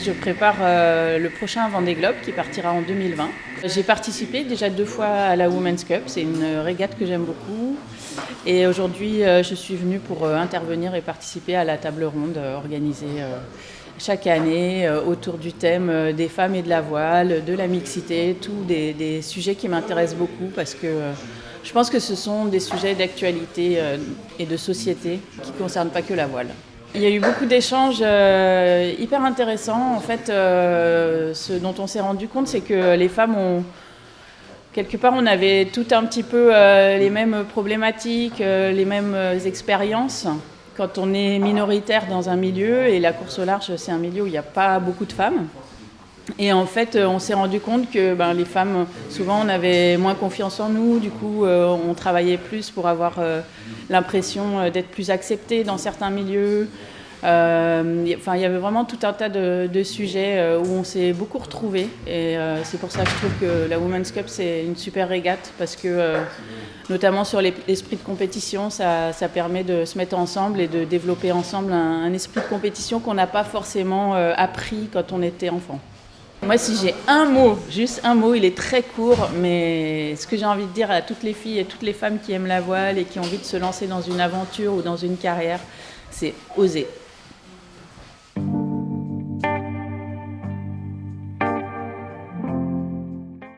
je prépare le prochain Vendée Globe qui partira en 2020. J'ai participé déjà 2 fois à la Women's Cup, c'est une régate que j'aime beaucoup. Et aujourd'hui, je suis venue pour intervenir et participer à la table ronde organisée chaque année autour du thème des femmes et de la voile, de la mixité, tous des sujets qui m'intéressent beaucoup parce que je pense que ce sont des sujets d'actualité et de société qui ne concernent pas que la voile. Il y a eu beaucoup d'échanges hyper intéressants. En fait, ce dont on s'est rendu compte, c'est que les femmes ont... Quelque part, on avait tout un petit peu les mêmes problématiques, les mêmes expériences. Quand on est minoritaire dans un milieu, et la course au large, c'est un milieu où il n'y a pas beaucoup de femmes. Et en fait, on s'est rendu compte que les femmes, souvent, on avait moins confiance en nous. Du coup, on travaillait plus pour avoir l'impression d'être plus acceptée dans certains milieux. Il y avait vraiment tout un tas de sujets où on s'est beaucoup retrouvés. Et c'est pour ça que je trouve que la Women's Cup, c'est une super régate parce que, notamment sur l'esprit de compétition, ça permet de se mettre ensemble et de développer ensemble un esprit de compétition qu'on n'a pas forcément appris quand on était enfant. Moi, si j'ai un mot, juste un mot, il est très court, mais ce que j'ai envie de dire à toutes les filles et toutes les femmes qui aiment la voile et qui ont envie de se lancer dans une aventure ou dans une carrière, c'est oser.